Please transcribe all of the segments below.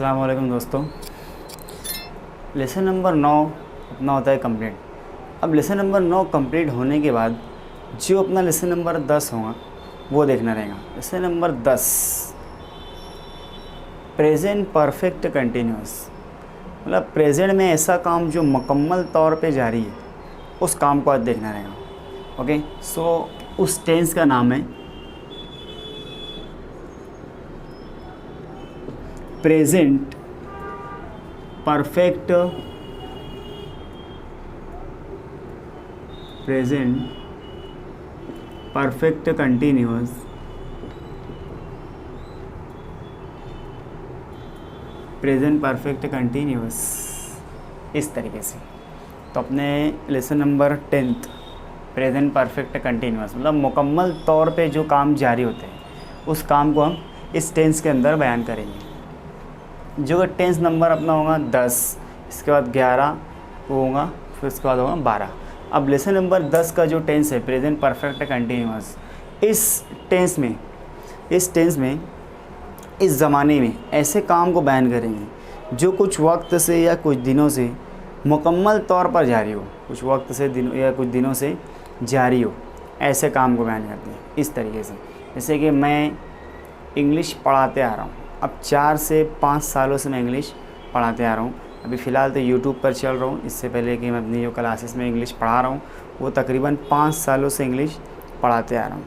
अस्सलाम वालेकुम दोस्तों। लेसन नंबर 9 अपना होता है कंप्लीट। अब लेसन नंबर 9 कंप्लीट होने के बाद जो अपना लेसन नंबर 10 होगा वो देखना रहेगा। Lesson number 10 present perfect continuous, मतलब प्रेजेंट में ऐसा काम जो मुकम्मल तौर पे जारी है उस काम को आज देखना रहेगा। ओके, सो उस टेंस का नाम है प्रेजेंट परफेक्ट कंटिन्यूअस इस तरीके से। तो अपने lesson number 10 present perfect continuous मतलब मुकम्मल तौर पे जो काम जारी होते हैं उस काम को हम इस टेंस के अंदर बयान करेंगे। जो टेंस नंबर अपना होगा 10, इसके बाद 11 वो होगा, फिर उसके बाद होगा 12। अब लेसन नंबर 10 का जो टेंस है प्रेजेंट परफेक्ट कंटिन्यूअस, इस टेंस में इस ज़माने में ऐसे काम को बयान करेंगे जो कुछ वक्त से या कुछ दिनों से मुकम्मल तौर पर जारी हो, कुछ वक्त से या कुछ दिनों से जारी हो, ऐसे काम को बयान करते हैं इस तरीके से। जैसे कि मैं इंग्लिश पढ़ाते आ रहा हूँ, अब 4 से 5 सालों से मैं इंग्लिश पढ़ाते आ रहा हूँ। अभी फ़िलहाल तो यूट्यूब पर चल रहा हूँ, इससे पहले कि मैं अपनी जो क्लासेस में इंग्लिश पढ़ा रहा हूँ वो तकरीबन 5 सालों से इंग्लिश पढ़ाते आ रहा हूँ।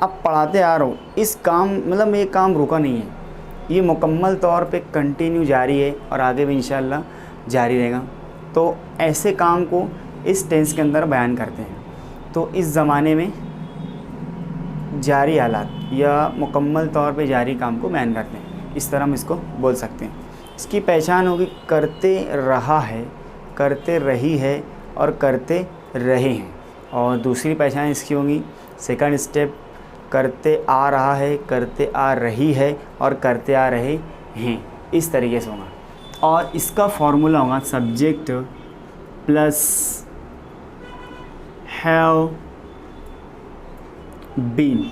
अब पढ़ाते आ रहा हूँ, इस काम मतलब ये काम रुका नहीं है, ये मुकम्मल तौर पे कंटिन्यू जारी है और आगे भी इंशाल्लाह जारी रहेगा। तो ऐसे काम को इस टेंस के अंदर बयान करते हैं। तो इस ज़माने में जारी हालात या मुकम्मल तौर पे जारी काम को बयान करते हैं, इस तरह हम इसको बोल सकते हैं। इसकी पहचान होगी करते रहा है, करते रही है और करते रहे हैं। और दूसरी पहचान इसकी होगी सेकंड स्टेप करते आ रहा है, करते आ रही है और करते आ रहे हैं, इस तरीके से होगा। और इसका फॉर्मूला होगा सब्जेक्ट प्लस हैव बीन,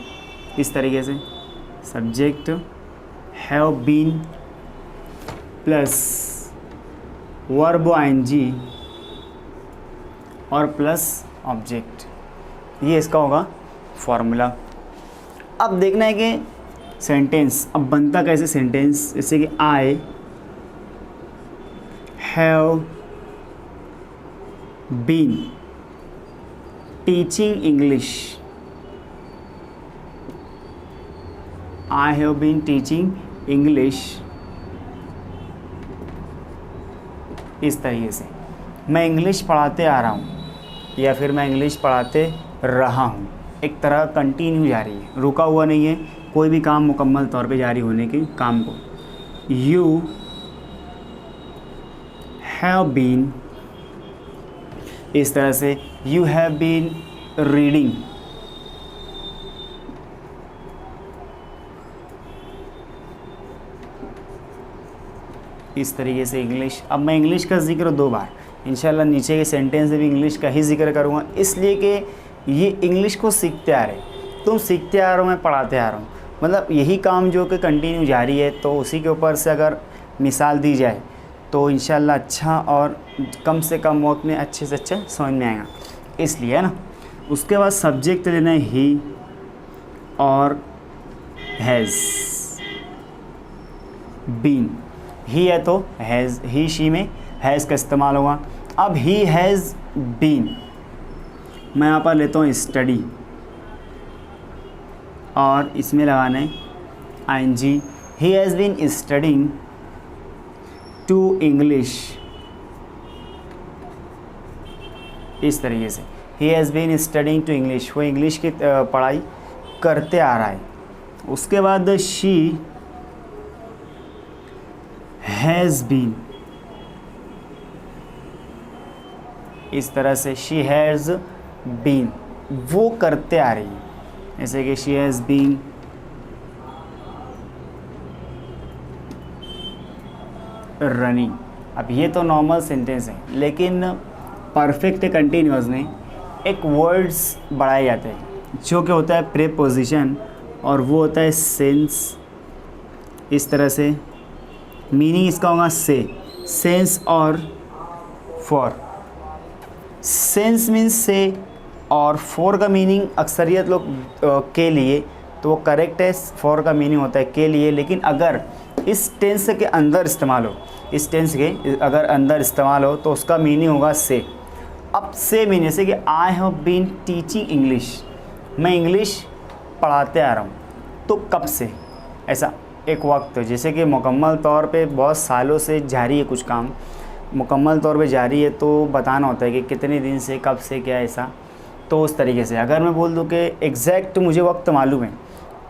इस तरीके से subject have been plus verb I N G और प्लस ऑब्जेक्ट, ये इसका होगा फॉर्मूला। अब देखना है कि सेंटेंस अब बनता कैसे सेंटेंस, जैसे कि I have been teaching English, I have been teaching English, इस तरीके से मैं इंग्लिश पढ़ाते आ रहा हूँ या फिर मैं इंग्लिश पढ़ाते रहा हूँ। एक तरह कंटिन्यू जारी है, रुका हुआ नहीं है कोई भी काम मुकम्मल तौर पे जारी होने के काम को। यू हैव बीन, इस तरह से यू हैव बीन रीडिंग, इस तरीके से इंग्लिश। अब मैं इंग्लिश का जिक्र 2 बार इंशाल्लाह नीचे के सेंटेंस में भी इंग्लिश का ही जिक्र करूँगा, इसलिए कि ये इंग्लिश को सीखते आ रहे, तुम सीखते आ रहे हो, मैं पढ़ाते आ रहा हूँ, मतलब यही काम जो कि कंटिन्यू जारी है। तो उसी के ऊपर से अगर मिसाल दी जाए तो इंशाल्लाह अच्छा और कम से कम वक्त में अच्छे से अच्छा समझ में आएगा, इसलिए है ना। उसके बाद सब्जेक्ट लेना है ही और हैज़ बीन, ही है तो हैज़, ही शी में हैज़ का इस्तेमाल होगा। अब ही हैज़ बीन, मैं यहाँ पर लेता हूँ स्टडी और इसमें लगाना है I N G. He has been studying to English, इस तरीके से he has been studying to English, वो इंग्लिश की पढ़ाई करते आ रहा है। उसके बाद शी हैज़ बीन, इस तरह से शी हैज़ बीन वो करते आ रही है, जैसे कि शी हैज़ बीन रनिंग। अब ये तो नॉर्मल सेंटेंस है, लेकिन परफेक्ट कंटिन्यूअस में एक वर्ड्स बढ़ाए जाते हैं जो कि होता है प्रीपोजिशन और वो होता है सेंस। इस तरह से मीनिंग इसका होगा से, सेंस और फॉर। सेंस मीन्स से, और फॉर का मीनिंग अक्सरियत लोग के लिए, तो वो करेक्ट है। फॉर का मीनिंग होता है के लिए, लेकिन अगर इस टेंस के अंदर इस्तेमाल हो, इस टेंस के अगर अंदर इस्तेमाल हो तो उसका मीनिंग होगा से। अब से मीनिंग जैसे कि I have been teaching English, मैं इंग्लिश पढ़ाते आ रहा हूँ, तो कब से, ऐसा एक वक्त, जैसे कि मुकम्मल तौर पे बहुत सालों से जारी है कुछ काम, मुकम्मल तौर पे जारी है, तो बताना होता है कि कितने दिन से, कब से, क्या, ऐसा। तो उस तरीके से अगर मैं बोल दूं कि एग्जैक्ट मुझे वक्त मालूम है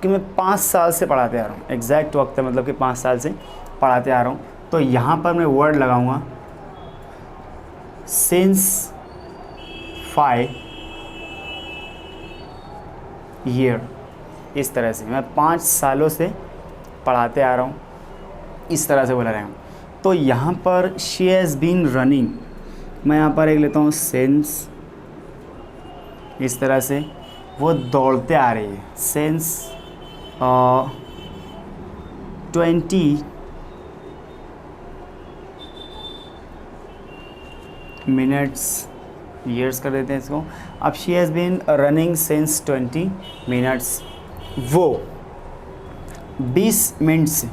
कि मैं 5 साल से पढ़ाते आ रहा हूँ, एग्जैक्ट वक्त है मतलब कि 5 साल से पढ़ाते आ रहा हूँ, तो यहाँ पर मैं वर्ड लगाऊंगा सिंस 5 ईयर। इस तरह से मैं 5 सालों से पढ़ाते आ रहा हूँ, इस तरह से बोला रहेगा। तो यहाँ पर शी हैज़ बीन रनिंग, मैं यहाँ पर एक लेता हूँ सिंस, इस तरह से वो दौड़ते आ रही है, सिंस 20 मिनट्स, ईयर्स कर देते हैं इसको। अब she has been running since 20 minutes, वो 20 मिनट से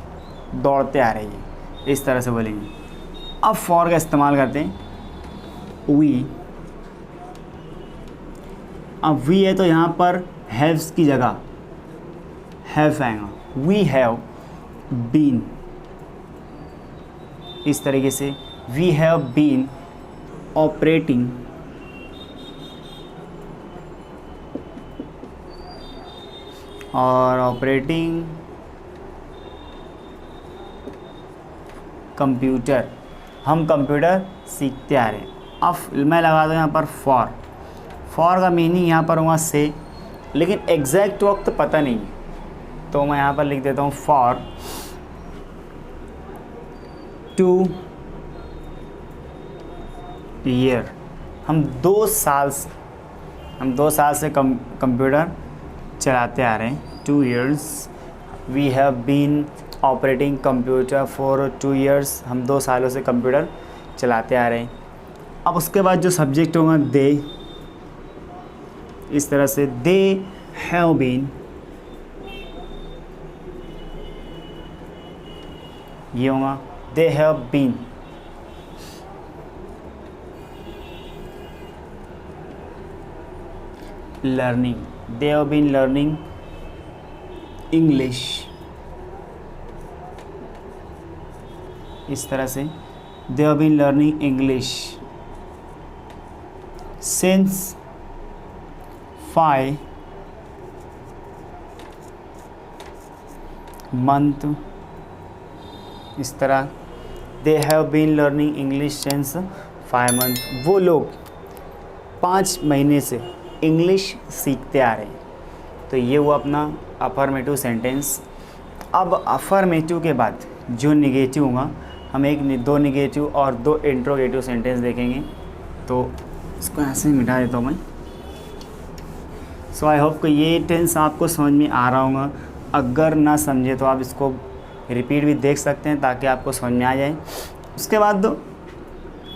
दौड़ते आ रही है, इस तरह से बोलेंगे। अब फॉर का इस्तेमाल करते हैं वी। अब वी है तो यहाँ पर हैव्स की जगह हैव आएगा, वी हैव बीन, इस तरीके से वी हैव बीन ऑपरेटिंग और ऑपरेटिंग कंप्यूटर, हम कंप्यूटर सीखते आ रहे हैं। अब मैं लगा दूँ यहाँ पर फॉर, फॉर का मीनिंग यहाँ पर होगा से, लेकिन एग्जैक्ट वक्त पता नहीं है, तो मैं यहाँ पर लिख देता हूँ फॉर 2 ईयर। हम 2 साल से कंप्यूटर चलाते आ रहे हैं, 2 years. We have been operating computer for 2 years, हम 2 सालों से कंप्यूटर चलाते आ रहे हैं। अब उसके बाद जो सब्जेक्ट होगा दे, इस तरह से दे हैव बीन, ये होगा they have been learning, they have been learning English, इस तरह से they have been learning English since 5 month, इस तरह they have been learning English since 5 month, वो लोग 5 महीने से इंग्लिश सीखते आ रहे हैं। तो ये वो अपना अफर्मेटिव सेंटेंस। अब अफर्मेटिव के बाद जो निगेटिव होगा, हम 2 निगेटिव और 2 इंट्रोगेटिव सेंटेंस देखेंगे। तो इसको ऐसे ही मिटा देता हूँ मैं। सो आई होप कि ये टेंस आपको समझ में आ रहा होगा। अगर ना समझे तो आप इसको रिपीट भी देख सकते हैं ताकि आपको समझ में आ जाए। उसके बाद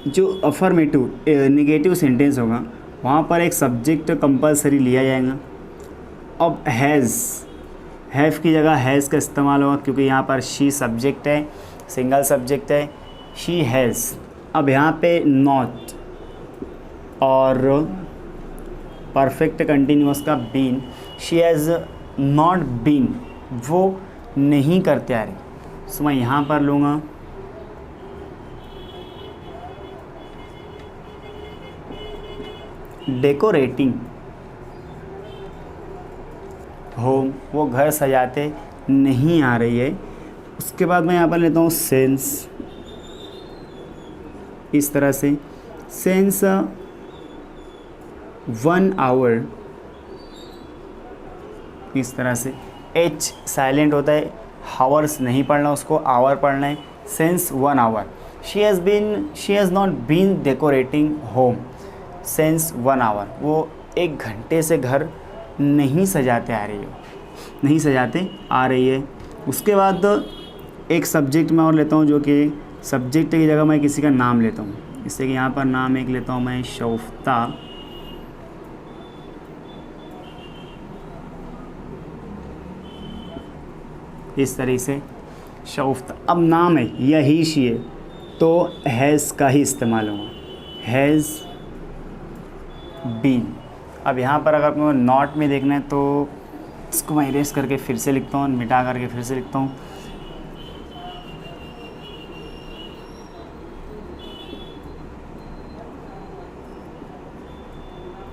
जो अफर्मेटिव निगेटिव सेंटेंस होगा वहाँ पर एक सब्जेक्ट कंपलसरी लिया जाएगा। अब हैव की जगह हैज़ का इस्तेमाल होगा क्योंकि यहाँ पर शी सब्जेक्ट है, सिंगल सब्जेक्ट है, शी हैज़। अब यहाँ पे नॉट और परफेक्ट कंटिन्यूअस का been, she has not been, वो नहीं करते आ रही। सो मैं यहाँ पर लूँगा डेकोरेटिंग होम, वो घर सजाते नहीं आ रही है। उसके बाद मैं यहाँ पर लेता हूँ सेंस, इस तरह से सेंस 1 आवर, इस तरह से एच साइलेंट होता है, हावर्स नहीं पढ़ना उसको, आवर पढ़ना है। Since 1 hour, she has not been decorating home since 1 hour, वो 1 घंटे से घर नहीं सजाते आ रही है। उसके बाद एक सब्जेक्ट में और लेता हूँ, जो कि सब्जेक्ट की जगह मैं किसी का नाम लेता हूँ। इससे कि यहाँ पर नाम एक लेता हूँ मैं, शोफ्ता। इस तरीके से शोफ्ता। अब नाम है या ही शी है तो हैज़ का ही इस्तेमाल होगा, हैज़ बीन। अब यहाँ पर अगर आपको नॉट में देखना है तो इसको मैं इरेज करके फिर से लिखता हूँ, मिटा करके फिर से लिखता हूँ।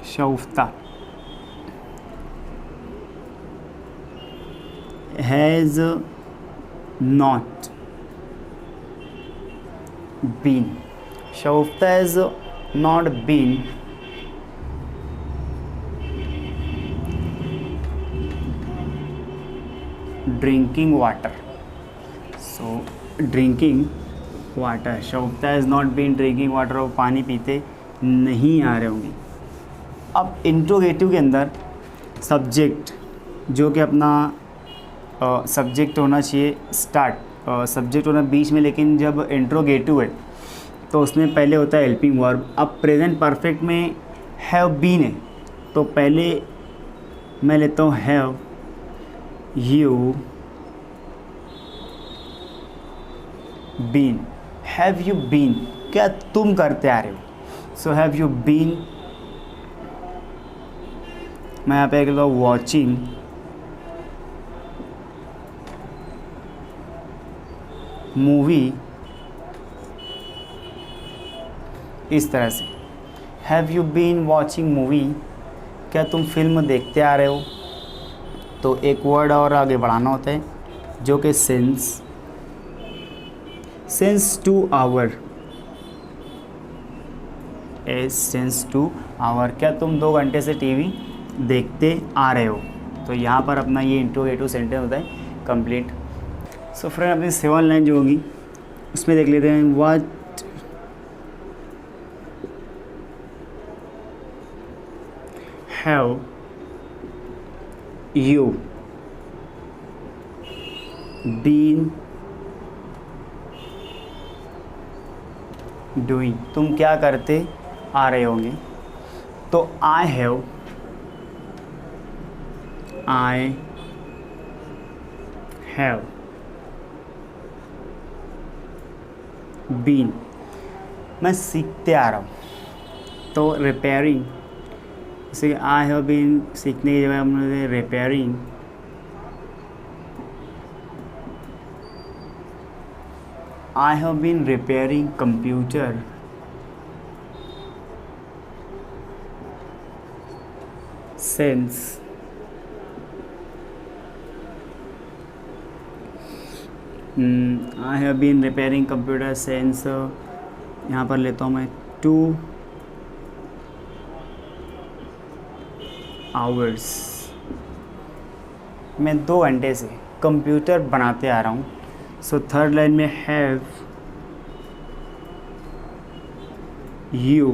Shagufta has not been, Shagufta has not been drinking water. So drinking water, Shagufta has not been drinking water, वो पानी पीते नहीं आ रहे होंगे। अब इंट्रोगेटिव के अंदर सब्जेक्ट, जो कि अपना सब्जेक्ट होना चाहिए स्टार्ट, सब्जेक्ट होना बीच में, लेकिन जब इंट्रोगेटिव है तो उसमें पहले होता है हेल्पिंग वर्ब। अब प्रेजेंट परफेक्ट में हैव बीन है तो पहले मैं लेता हूँ have you been. Have you been, क्या तुम करते आ रहे हो। सो हैव यू बीन, मैं यहाँ पे कहता हूँ वॉचिंग मूवी। इस तरह से have you been watching movie, क्या तुम फिल्म देखते आ रहे हो। तो एक वर्ड और आगे बढ़ाना होता है, जो कि since two hour, since two hour, क्या तुम 2 घंटे से टीवी देखते आ रहे हो। तो यहाँ पर अपना ये इंट्रोगेटिव सेंटेंस होता है कंप्लीट। सो फ्रेंड, अपनी 7 लाइन जो होगी उसमें देख लेते हैं। What have you been doing, तुम क्या करते आ रहे होंगे। तो आई हैव बीन, मैं सीखते आ रहा हूँ। तो रिपेयरिंग, जैसे आई हैव बीन सीखने की जगह हमने repairing, I have been repairing computer since I have been repairing computer since, यहाँ पर लेता हूँ मैं 2 आवर्स, मैं 2 घंटे से कंप्यूटर बनाते आ रहा हूँ। सो थर्ड लाइन में have you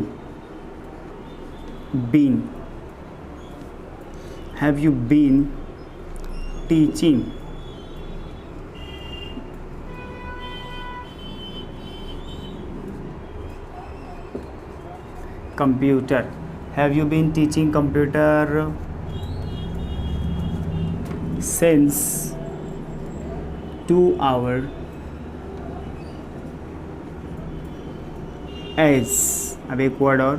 been, have you been teaching computer, have you been teaching computer since 2 hours as। अब एक वर्ड और,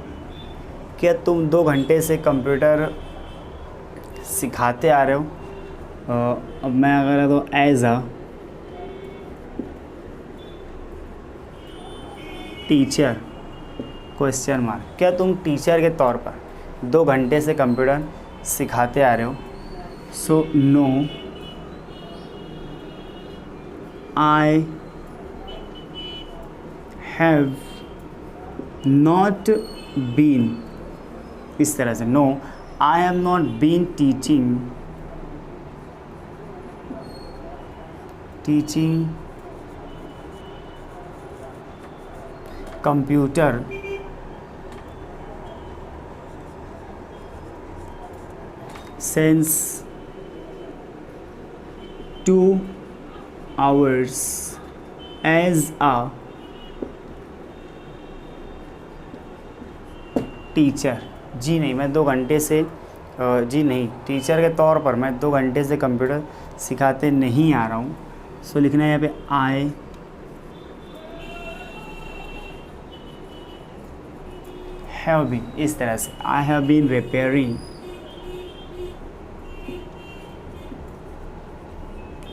क्या तुम 2 घंटे से कंप्यूटर सिखाते आ रहे हो। अब मैं अगर तो as a teacher question mark, क्या तुम टीचर के तौर पर 2 घंटे से कंप्यूटर सिखाते आ रहे हो। So no I have not been, इस तरह से no I have not been teaching computer since 2 hours as a teacher. जी नहीं, मैं 2 घंटे से जी नहीं, टीचर के तौर पर मैं 2 घंटे से कंप्यूटर सिखाते नहीं आ रहा हूँ। सो लिखना है यहाँ पे आई हैव बीन, इस तरह से I have been repairing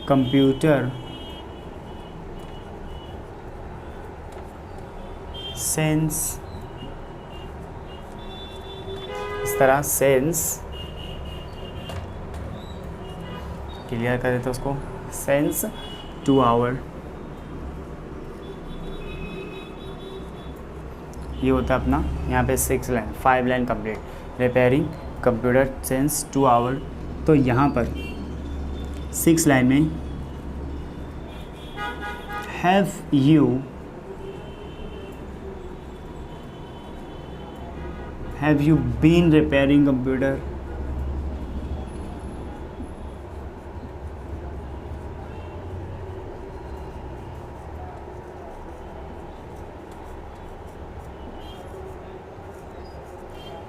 computer since, इस तरह सिंस क्लियर कर देते उसको, सिंस 2 आवर। ये होता है अपना यहाँ पे 6 line 5 line complete, repairing computer since 2 hour. तो यहाँ पर 6 लाइन में have you been repairing computer?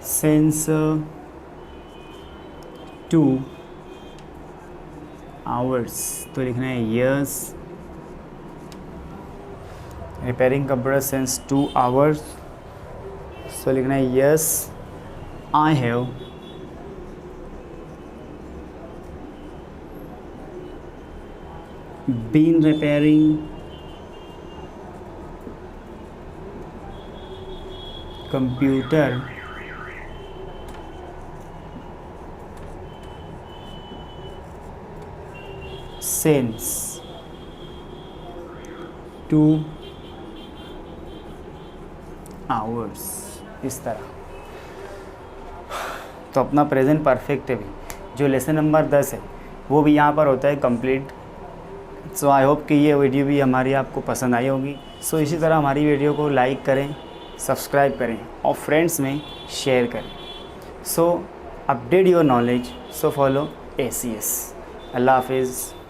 Since 2 hours, तो लिखना है yes, repairing computer since 2 hours, so लिखना है yes I have been repairing computer since 2 hours, इस तरह। तो अपना प्रेजेंट परफेक्ट भी जो लेसन नंबर 10 है वो भी यहाँ पर होता है कंप्लीट। सो आई होप कि ये वीडियो भी हमारी आपको पसंद आई होगी। सो इसी तरह हमारी वीडियो को लाइक करें, सब्सक्राइब करें और फ्रेंड्स में शेयर करें। सो update your knowledge, so follow ACS। अल्लाह हाफिज़।